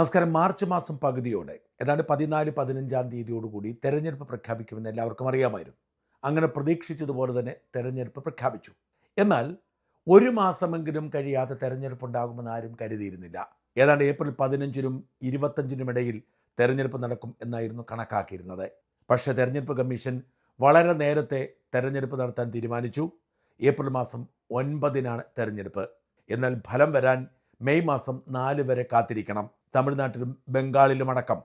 നമസ്കാരം. മാർച്ച് മാസം പകുതിയോടെ ഏതാണ്ട് 14-15 തീയതിയോടുകൂടി തെരഞ്ഞെടുപ്പ് പ്രഖ്യാപിക്കുമെന്ന് എല്ലാവർക്കും അറിയാമായിരുന്നു. അങ്ങനെ പ്രതീക്ഷിച്ചതുപോലെ തന്നെ തെരഞ്ഞെടുപ്പ് പ്രഖ്യാപിച്ചു. എന്നാൽ ഒരു മാസമെങ്കിലും കഴിയാതെ തെരഞ്ഞെടുപ്പ് ഉണ്ടാകുമെന്ന് ആരും കരുതിയിരുന്നില്ല. ഏതാണ്ട് ഏപ്രിൽ 15-നും 25-നും ഇടയിൽ തെരഞ്ഞെടുപ്പ് നടക്കും എന്നായിരുന്നു കണക്കാക്കിയിരുന്നത്. പക്ഷേ തെരഞ്ഞെടുപ്പ് കമ്മീഷൻ വളരെ നേരത്തെ തെരഞ്ഞെടുപ്പ് നടത്താൻ തീരുമാനിച്ചു. ഏപ്രിൽ മാസം 9-നാണ് തെരഞ്ഞെടുപ്പ്. എന്നാൽ ഫലം വരാൻ മെയ് മാസം 4 വരെ കാത്തിരിക്കണം. തമിഴ്നാട്ടിലും ബംഗാളിലുമടക്കം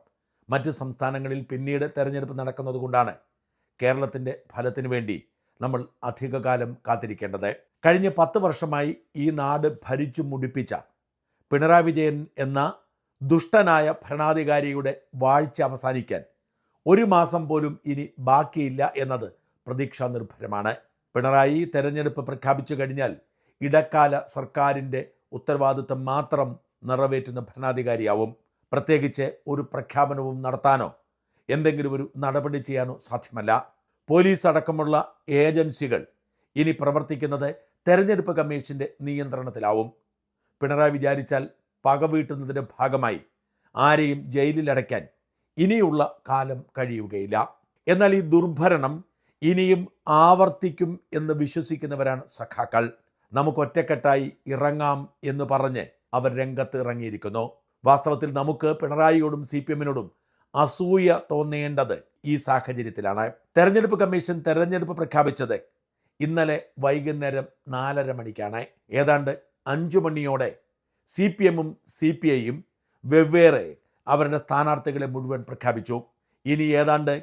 മറ്റ് സംസ്ഥാനങ്ങളിൽ പിന്നീട് തെരഞ്ഞെടുപ്പ് നടക്കുന്നത് കൊണ്ടാണ് കേരളത്തിൻ്റെ ഫലത്തിന് വേണ്ടി നമ്മൾ അധികകാലം കാത്തിരിക്കേണ്ടത്. കഴിഞ്ഞ 10 വർഷമായി ഈ നാട് ഭരിച്ചു മുടിപ്പിച്ച പിണറായി വിജയൻ എന്ന ദുഷ്ടനായ ഭരണാധികാരിയുടെ വാഴ്ച അവസാനിക്കാൻ ഒരു മാസം പോലും ഇനി ബാക്കിയില്ല എന്നത് പ്രതീക്ഷാ നിർഭരമാണ്. പിണറായി തെരഞ്ഞെടുപ്പ് പ്രഖ്യാപിച്ചു കഴിഞ്ഞാൽ ഇടക്കാല സർക്കാരിൻ്റെ ഉത്തരവാദിത്തം മാത്രം നിറവേറ്റുന്ന ഭരണാധികാരിയാവും. പ്രത്യേകിച്ച് ഒരു പ്രഖ്യാപനവും നടത്താനോ എന്തെങ്കിലും ഒരു നടപടി ചെയ്യാനോ സാധ്യമല്ല. പോലീസ് അടക്കമുള്ള ഏജൻസികൾ ഇനി പ്രവർത്തിക്കുന്നത് തെരഞ്ഞെടുപ്പ് കമ്മീഷൻ്റെ നിയന്ത്രണത്തിലാവും. പിണറായി വിചാരിച്ചാൽ പകവീട്ടുന്നതിൻ്റെ ഭാഗമായി ആരെയും ജയിലിലടയ്ക്കാൻ ഇനിയുള്ള കാലം കഴിയുകയില്ല. എന്നാൽ ഈ ദുർഭരണം ഇനിയും ആവർത്തിക്കും എന്ന് വിശ്വസിക്കുന്നവരാണ് സഖാക്കൾ. നമുക്ക് ഒറ്റക്കെട്ടായി ഇറങ്ങാം എന്ന് പറഞ്ഞ് അവർ രംഗത്ത് ഇറങ്ങിയിരിക്കുന്നു. വാസ്തവത്തിൽ നമുക്ക് പിണറായിയോടും CPM-നോടും അസൂയ തോന്നേണ്ടത് ഈ സാഹചര്യത്തിലാണ്. തെരഞ്ഞെടുപ്പ് കമ്മീഷൻ തെരഞ്ഞെടുപ്പ് പ്രഖ്യാപിച്ചത് ഇന്നലെ വൈകുന്നേരം 4:30 മണിക്കാണ്. ഏതാണ്ട് 5 മണിയോടെ CPM-ഉം CPI-യും വെവ്വേറെ അവരുടെ സ്ഥാനാർത്ഥികളെ മുഴുവൻ പ്രഖ്യാപിച്ചു. ഇനി ഏതാണ്ട്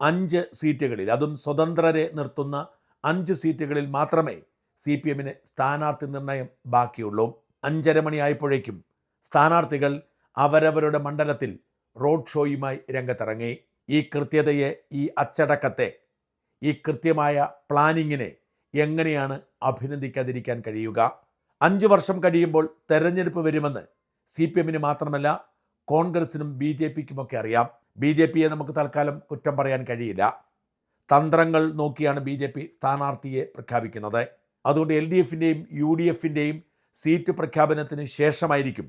5 സീറ്റുകളിൽ, അതും സ്വതന്ത്രരെ നിർത്തുന്ന 5 സീറ്റുകളിൽ മാത്രമേ CPM-ന് സ്ഥാനാർത്ഥി നിർണയം ബാക്കിയുള്ളൂ. 5:30 മണിയായപ്പോഴേക്കും സ്ഥാനാർത്ഥികൾ അവരവരുടെ മണ്ഡലത്തിൽ റോഡ് ഷോയുമായി രംഗത്തിറങ്ങി. ഈ കൃത്യതയെ, ഈ അച്ചടക്കത്തെ, ഈ കൃത്യമായ പ്ലാനിങ്ങിനെ എങ്ങനെയാണ് അഭിനന്ദിക്കാതിരിക്കാൻ കഴിയുക? 5 വർഷം കഴിയുമ്പോൾ തെരഞ്ഞെടുപ്പ് വരുമെന്ന് CPM-ന് മാത്രമല്ല കോൺഗ്രസിനും BJP-ക്കുമൊക്കെ അറിയാം. BJP-യെ നമുക്ക് തൽക്കാലം കുറ്റം പറയാൻ കഴിയില്ല. തന്ത്രങ്ങൾ നോക്കിയാണ് BJP സ്ഥാനാർത്ഥിയെ പ്രഖ്യാപിക്കുന്നത്. അതുകൊണ്ട് LDF-ൻ്റെയും UDF-ൻ്റെയും സീറ്റ് പ്രഖ്യാപനത്തിന് ശേഷമായിരിക്കും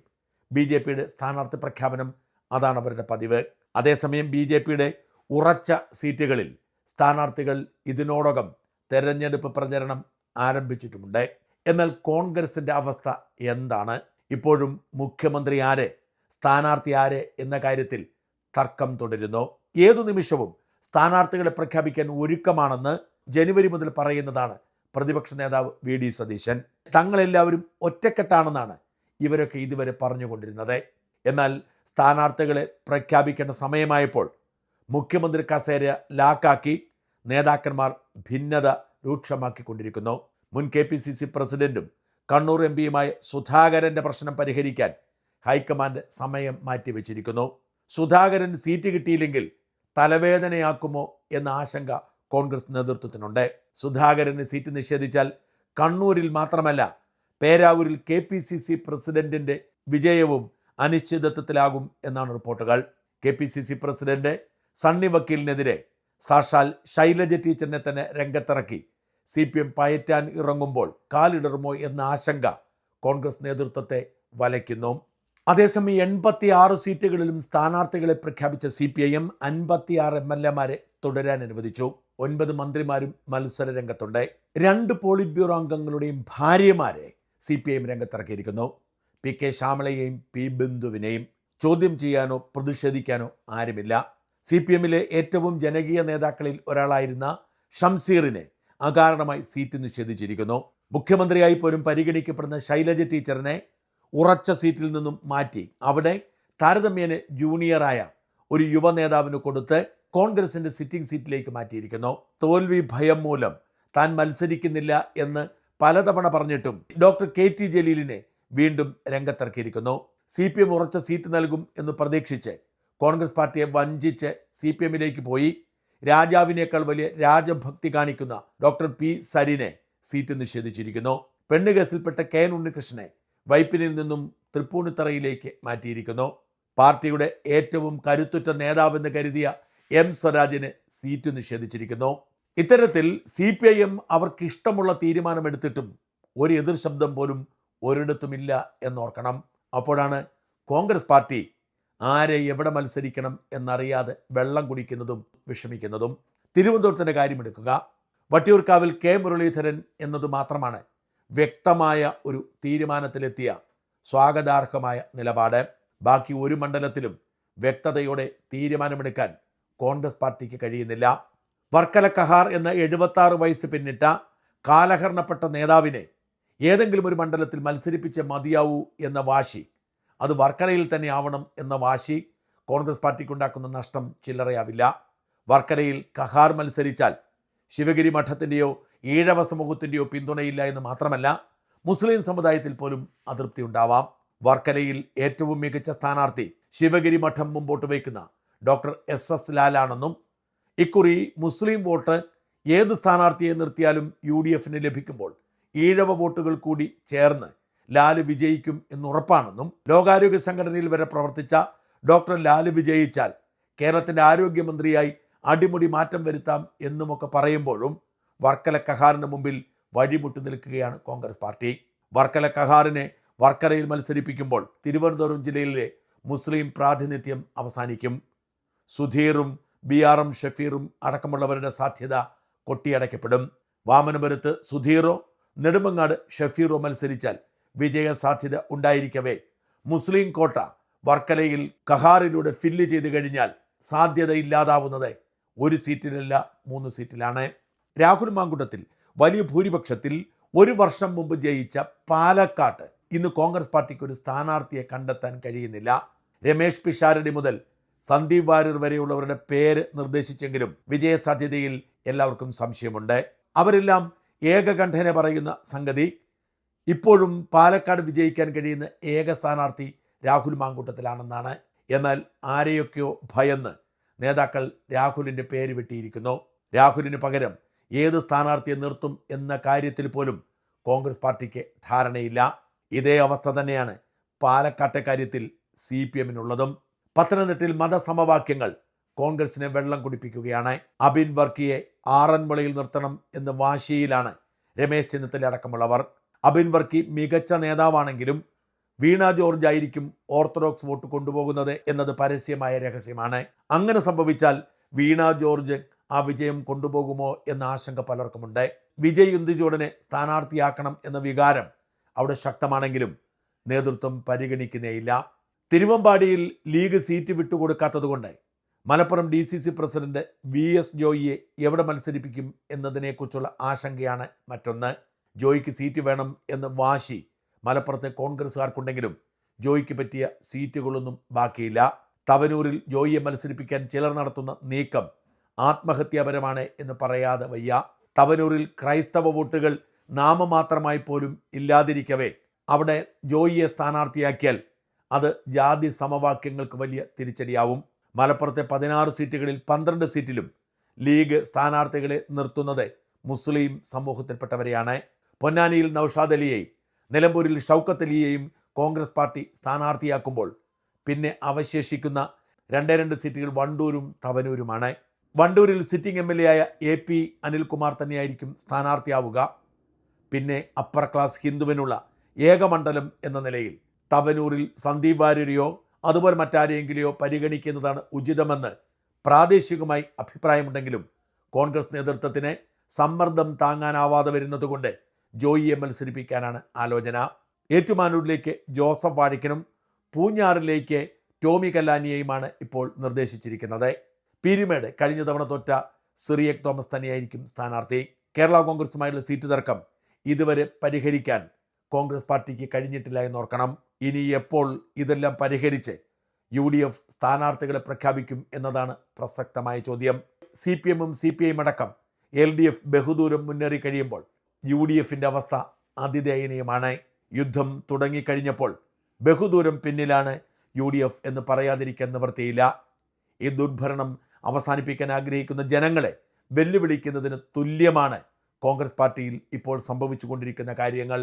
BJP-യുടെ സ്ഥാനാർത്ഥി പ്രഖ്യാപനം. അതാണ് അവരുടെ പതിവ്. അതേസമയം BJP-യുടെ ഉറച്ച സീറ്റുകളിൽ സ്ഥാനാർത്ഥികൾ ഇതിനോടകം തെരഞ്ഞെടുപ്പ് പ്രചരണം ആരംഭിച്ചിട്ടുമുണ്ട്. എന്നാൽ കോൺഗ്രസിൻ്റെ അവസ്ഥ എന്താണ്? ഇപ്പോഴും മുഖ്യമന്ത്രി ആര്, സ്ഥാനാർത്ഥി ആര് എന്ന കാര്യത്തിൽ തർക്കം തുടരുന്നു. ഏതു നിമിഷവും സ്ഥാനാർത്ഥികളെ പ്രഖ്യാപിക്കാൻ ഒരുക്കമാണെന്ന് ജനുവരി മുതൽ പറയുന്നതാണ് പ്രതിപക്ഷ നേതാവ് VD സതീശൻ. തങ്ങളെല്ലാവരും ഒറ്റക്കെട്ടാണെന്നാണ് ഇവരൊക്കെ ഇതുവരെ പറഞ്ഞുകൊണ്ടിരുന്നത്. എന്നാൽ സ്ഥാനാർത്ഥികളെ പ്രഖ്യാപിക്കേണ്ട സമയമായപ്പോൾ മുഖ്യമന്ത്രി കസേര ലാക്കാക്കി നേതാക്കന്മാർ ഭിന്നത രൂക്ഷമാക്കിക്കൊണ്ടിരിക്കുന്നു. മുൻ KPCC പ്രസിഡന്റും കണ്ണൂർ MP-യുമായ സുധാകരൻ്റെ പ്രശ്നം പരിഹരിക്കാൻ ഹൈക്കമാൻഡ് സമയം മാറ്റിവെച്ചിരിക്കുന്നു. സുധാകരൻ സീറ്റ് കിട്ടിയില്ലെങ്കിൽ തലവേദനയാക്കുമോ എന്ന ആശങ്ക കോൺഗ്രസ് നേതൃത്വത്തിനുണ്ട്. സുധാകരന് സീറ്റ് നിഷേധിച്ചാൽ കണ്ണൂരിൽ മാത്രമല്ല പേരാവൂരിൽ KPCC പ്രസിഡന്റിൻ്റെ വിജയവും അനിശ്ചിതത്വത്തിലാകും എന്നാണ് റിപ്പോർട്ടുകൾ. KPCC പ്രസിഡന്റ് സണ്ണി വക്കീലിനെതിരെ സാക്ഷാൽ ശൈലജ ടീച്ചറിനെ തന്നെ രംഗത്തിറക്കി CPM പയറ്റാൻ ഇറങ്ങുമ്പോൾ കാലിടറുമോ എന്ന ആശങ്ക കോൺഗ്രസ് നേതൃത്വത്തെ വലയ്ക്കുന്നു. അതേസമയം 86 സീറ്റുകളിലും സ്ഥാനാർത്ഥികളെ പ്രഖ്യാപിച്ച CPIM 56 MLA-മാരെ തുടരാൻ അനുവദിച്ചു. 9 മന്ത്രിമാരും മത്സര രംഗത്തുണ്ട്. 2 പോളിറ്റ് ബ്യൂറോ അംഗങ്ങളുടെയും ഭാര്യമാരെ CPIM രംഗത്തിറക്കിയിരിക്കുന്നു. PK ശ്യാമളയെയും P ബിന്ദുവിനെയും ചോദ്യം ചെയ്യാനോ പ്രതിഷേധിക്കാനോ ആരുമില്ല. CPM-ലെ ഏറ്റവും ജനകീയ നേതാക്കളിൽ ഒരാളായിരുന്ന ഷംസീറിനെ അകാരണമായി സീറ്റ് നിഷേധിച്ചിരിക്കുന്നു. മുഖ്യമന്ത്രിയായി പോലും പരിഗണിക്കപ്പെടുന്ന ശൈലജ ടീച്ചറിനെ ഉറച്ച സീറ്റിൽ നിന്നും മാറ്റി അവിടെ താരതമ്യേന ജൂനിയറായ ഒരു യുവ നേതാവിന് കൊടുത്ത് കോൺഗ്രസിൻ്റെ സിറ്റിംഗ് സീറ്റിലേക്ക് മാറ്റിയിരിക്കുന്നു. തോൽവി ഭയം മൂലം താൻ മത്സരിക്കുന്നില്ല എന്ന് പലതവണ പറഞ്ഞിട്ടും ഡോക്ടർ KT ജലീലിനെ വീണ്ടും രംഗത്തിറക്കിയിരിക്കുന്നു. CPM ഉറച്ച സീറ്റ് നൽകും എന്ന് പ്രതീക്ഷിച്ച് കോൺഗ്രസ് പാർട്ടിയെ വഞ്ചിച്ച് CPM-ലേക്ക് പോയി രാജാവിനേക്കാൾ വലിയ രാജഭക്തി കാണിക്കുന്ന ഡോക്ടർ P സരിനെ സീറ്റ് നിഷേധിച്ചിരിക്കുന്നു. പെണ്ണുകേസിൽപ്പെട്ട KN ഉണ്ണികൃഷ്ണനെ വൈപ്പിനിൽ നിന്നും തൃപ്പൂണിത്തറയിലേക്ക് മാറ്റിയിരിക്കുന്നു. പാർട്ടിയുടെ ഏറ്റവും കരുത്തുറ്റ നേതാവെന്ന് കരുതിയ M സ്വരാജിന് സീറ്റ് നിഷേധിച്ചിരിക്കുന്നു. ഇത്തരത്തിൽ CPIM അവർക്ക് ഇഷ്ടമുള്ള തീരുമാനമെടുത്തിട്ടും ഒരു എതിർ ശബ്ദം പോലും ഒരിടത്തുമില്ല എന്നോർക്കണം. അപ്പോഴാണ് കോൺഗ്രസ് പാർട്ടി ആരെ എവിടെ മത്സരിക്കണം എന്നറിയാതെ വെള്ളം കുടിക്കുന്നതും വിഷമിക്കുന്നതും. തിരുവനന്തപുരത്തിൻ്റെ കാര്യമെടുക്കുക. വട്ടിയൂർക്കാവിൽ കെ മുരളീധരൻ എന്നത് മാത്രമാണ് വ്യക്തമായ ഒരു തീരുമാനത്തിലെത്തിയ സ്വാഗതാർഹമായ നിലപാട്. ബാക്കി ഒരു മണ്ഡലത്തിലും വ്യക്തതയോടെ തീരുമാനമെടുക്കാൻ കോൺഗ്രസ് പാർട്ടിക്ക് കഴിയുന്നില്ല. വർക്കല കഹാർ എന്ന 76 വയസ്സ് പിന്നിട്ട കാലഹരണപ്പെട്ട നേതാവിനെ ഏതെങ്കിലും ഒരു മണ്ഡലത്തിൽ മത്സരിപ്പിച്ച് മതിയാവൂ എന്ന വാശി, അത് വർക്കലയിൽ തന്നെ ആവണം എന്ന വാശി കോൺഗ്രസ് പാർട്ടിക്കുണ്ടാക്കുന്ന നഷ്ടം ചില്ലറയാവില്ല. വർക്കലയിൽ കഹാർ മത്സരിച്ചാൽ ശിവഗിരി മഠത്തിൻ്റെയോ ഈഴവ സമൂഹത്തിൻ്റെയോ പിന്തുണയില്ല എന്ന് മാത്രമല്ല, മുസ്ലിം സമുദായത്തിൽ പോലും അതൃപ്തി ഉണ്ടാവാം. വർക്കലയിൽ ഏറ്റവും മികച്ച സ്ഥാനാർത്ഥി ശിവഗിരി മഠം മുമ്പോട്ട് വയ്ക്കുന്ന ഡോക്ടർ SS ലാലാണെന്നും ഇക്കുറി മുസ്ലിം വോട്ട് ഏത് സ്ഥാനാർത്ഥിയെ നിർത്തിയാലും UDFന് ലഭിക്കുമ്പോൾ ഈഴവ വോട്ടുകൾ കൂടി ചേർന്ന് ലാല് വിജയിക്കും എന്നുറപ്പാണെന്നും ലോകാരോഗ്യ സംഘടനയിൽ വരെ പ്രവർത്തിച്ച ഡോക്ടർ ലാല് വിജയിച്ചാൽ കേരളത്തിൻ്റെ ആരോഗ്യമന്ത്രിയായി അടിമുടി മാറ്റം വരുത്താം എന്നുമൊക്കെ പറയുമ്പോഴും വർക്കല കഹാറിന് മുമ്പിൽ വഴിമുട്ടി നിൽക്കുകയാണ് കോൺഗ്രസ് പാർട്ടി. വർക്കല കഹാറിനെ വർക്കലയിൽ മത്സരിപ്പിക്കുമ്പോൾ തിരുവനന്തപുരം ജില്ലയിലെ മുസ്ലിം പ്രാതിനിധ്യം അവസാനിക്കും. സുധീറും BRM ഷഫീറും അടക്കമുള്ളവരുടെ സാധ്യത കൊട്ടിയടയ്ക്കപ്പെടും. വാമനപുരത്ത് സുധീറോ നെടുമങ്ങാട് ഷഫീറോ മത്സരിച്ചാൽ വിജയസാധ്യത ഉണ്ടായിരിക്കവേ മുസ്ലിം കോട്ട വർക്കലയിൽ കഹാറിലൂടെ ഫില്ല് ചെയ്ത് കഴിഞ്ഞാൽ സാധ്യത ഇല്ലാതാവുന്നത് 1 സീറ്റിലല്ല 3 സീറ്റിലാണ്. രാഹുൽ മാങ്കുട്ടത്തിൽ വലിയ ഭൂരിപക്ഷത്തിൽ 1 വർഷം മുമ്പ് ജയിച്ച പാലക്കാട്ട് ഇന്ന് കോൺഗ്രസ് പാർട്ടിക്ക് ഒരു സ്ഥാനാർത്ഥിയെ കണ്ടെത്താൻ കഴിയുന്നില്ല. രമേഷ് പിഷാരടി മുതൽ സന്ദീപ് വാര്യർ വരെയുള്ളവരുടെ പേര് നിർദ്ദേശിച്ചെങ്കിലും വിജയസാധ്യതയിൽ എല്ലാവർക്കും സംശയമുണ്ട്. അവരെല്ലാം ഏകകണ്ഠേന പറയുന്ന സംഗതി ഇപ്പോഴും പാലക്കാട് വിജയിക്കാൻ കഴിയുന്ന ഏക സ്ഥാനാർത്ഥി രാഹുൽ മാങ്കൂട്ടത്തിലാണെന്നാണ്. എന്നാൽ ആരെയൊക്കെയോ ഭയന്ന് നേതാക്കൾ രാഹുലിൻ്റെ പേര് വെട്ടിയിരിക്കുന്നു. രാഹുലിന് പകരം ഏത് സ്ഥാനാർത്ഥിയെ നിർത്തും എന്ന കാര്യത്തിൽ പോലും കോൺഗ്രസ് പാർട്ടിക്ക് ധാരണയില്ല. ഇതേ അവസ്ഥ തന്നെയാണ് പാലക്കാട്ടെ കാര്യത്തിൽ CPMനുള്ളതും. പത്തനംതിട്ടയിൽ മതസമവാക്യങ്ങൾ കോൺഗ്രസിനെ വെള്ളം കുടിപ്പിക്കുകയാണ്. അബിൻ വർക്കിയെ ആറന്മുളയിൽ നിർത്തണം എന്ന വാശിയിലാണ് രമേശ് ചെന്നിത്തല അടക്കമുള്ളവർ. അബിൻ വർക്കി മികച്ച നേതാവാണെങ്കിലും വീണ ജോർജ് ആയിരിക്കും ഓർത്തഡോക്സ് വോട്ട് കൊണ്ടുപോകുന്നത് എന്നത് പരസ്യമായ രഹസ്യമാണ്. അങ്ങനെ സംഭവിച്ചാൽ വീണ ജോർജ് ആ വിജയം കൊണ്ടുപോകുമോ എന്ന ആശങ്ക പലർക്കുമുണ്ട്. വിജയ് ഇന്ദിജോടിനെ സ്ഥാനാർത്ഥിയാക്കണം എന്ന വികാരം അവിടെ ശക്തമാണെങ്കിലും നേതൃത്വം പരിഗണിക്കുന്നേയില്ല. തിരുവമ്പാടിയിൽ ലീഗ് സീറ്റ് വിട്ടുകൊടുക്കാത്തതുകൊണ്ട് മലപ്പുറം DCC പ്രസിഡന്റ് VS ജോയിയെ എവിടെ മത്സരിപ്പിക്കും എന്നതിനെക്കുറിച്ചുള്ള ആശങ്കയാണ് മറ്റൊന്ന്. ജോയിക്ക് സീറ്റ് വേണം എന്ന വാശി മലപ്പുറത്തെ കോൺഗ്രസ്സുകാർക്കുണ്ടെങ്കിലും ജോയിക്ക് പറ്റിയ സീറ്റുകളൊന്നും ബാക്കിയില്ല. തവനൂരിൽ ജോയിയെ മത്സരിപ്പിക്കാൻ ചിലർ നടത്തുന്ന നീക്കം ആത്മഹത്യാപരമാണ് എന്ന് പറയാതെ വയ്യ. തവനൂരിൽ ക്രൈസ്തവ വോട്ടുകൾ നാമമാത്രമായി പോലും ഇല്ലാതിരിക്കവേ അവിടെ ജോയിയെ സ്ഥാനാർത്ഥിയാക്കിയാൽ അത് ജാതി സമവാക്യങ്ങൾക്ക് വലിയ തിരിച്ചടിയാവും. മലപ്പുറത്തെ 16 സീറ്റുകളിൽ 12 സീറ്റിലും ലീഗ് സ്ഥാനാർത്ഥികളെ നിർത്തുന്നത് മുസ്ലിം സമൂഹത്തിൽപ്പെട്ടവരെയാണ്. പൊന്നാനിയിൽ നൌഷാദ് അലിയെയും നിലമ്പൂരിൽ ഷൗക്കത്ത് അലിയെയും കോൺഗ്രസ് പാർട്ടി സ്ഥാനാർത്ഥിയാക്കുമ്പോൾ പിന്നെ അവശേഷിക്കുന്ന 2 സീറ്റുകൾ വണ്ടൂരും തവനൂരുമാണ്. വണ്ടൂരിൽ സിറ്റിംഗ് MLA ആയ AP അനിൽകുമാർ തന്നെയായിരിക്കും സ്ഥാനാർത്ഥിയാവുക. പിന്നെ അപ്പർ ക്ലാസ് ഹിന്ദുവിനുള്ള ഏകമണ്ഡലം എന്ന നിലയിൽ തവനൂരിൽ സന്ദീപ് വാര്യരെയോ അതുപോലെ മറ്റാരെയെങ്കിലെയോ പരിഗണിക്കുന്നതാണ് ഉചിതമെന്ന് പ്രാദേശികമായി അഭിപ്രായമുണ്ടെങ്കിലും കോൺഗ്രസ് നേതൃത്വത്തിന് സമ്മർദ്ദം താങ്ങാനാവാതെ വരുന്നതുകൊണ്ട് ജോയിയെ മത്സരിപ്പിക്കാനാണ് ആലോചന. ഏറ്റുമാനൂരിലേക്ക് ജോസഫ് വാഴിക്കനും പൂഞ്ഞാറിലേക്ക് ടോമി കല്ലാനിയെയുമാണ് ഇപ്പോൾ നിർദ്ദേശിച്ചിരിക്കുന്നത്. പീരുമേട് കഴിഞ്ഞ തവണ തോറ്റ സിറിയക് തോമസ് തന്നെയായിരിക്കും സ്ഥാനാർത്ഥി. കേരള കോൺഗ്രസുമായുള്ള സീറ്റ് തർക്കം ഇതുവരെ പരിഹരിക്കാൻ കോൺഗ്രസ് പാർട്ടിക്ക് കഴിഞ്ഞിട്ടില്ല എന്നോർക്കണം. ഇനി എപ്പോൾ ഇതെല്ലാം പരിഹരിച്ച് UDF സ്ഥാനാർത്ഥികളെ പ്രഖ്യാപിക്കും എന്നതാണ് പ്രസക്തമായ ചോദ്യം. CPMും CPIയും അടക്കം LDF ബഹുദൂരം മുന്നേറി കഴിയുമ്പോൾ UDFൻ്റെ അവസ്ഥ അതിദയനീയമാണ്. യുദ്ധം തുടങ്ങിക്കഴിഞ്ഞപ്പോൾ ബഹുദൂരം പിന്നിലാണ് UDF എന്ന് പറയാതിരിക്കാൻ നിവൃത്തിയില്ല. ഈ ദുർഭരണം അവസാനിപ്പിക്കാൻ ആഗ്രഹിക്കുന്ന ജനങ്ങളെ വെല്ലുവിളിക്കുന്നതിന് തുല്യമാണ് കോൺഗ്രസ് പാർട്ടിയിൽ ഇപ്പോൾ സംഭവിച്ചുകൊണ്ടിരിക്കുന്ന കാര്യങ്ങൾ.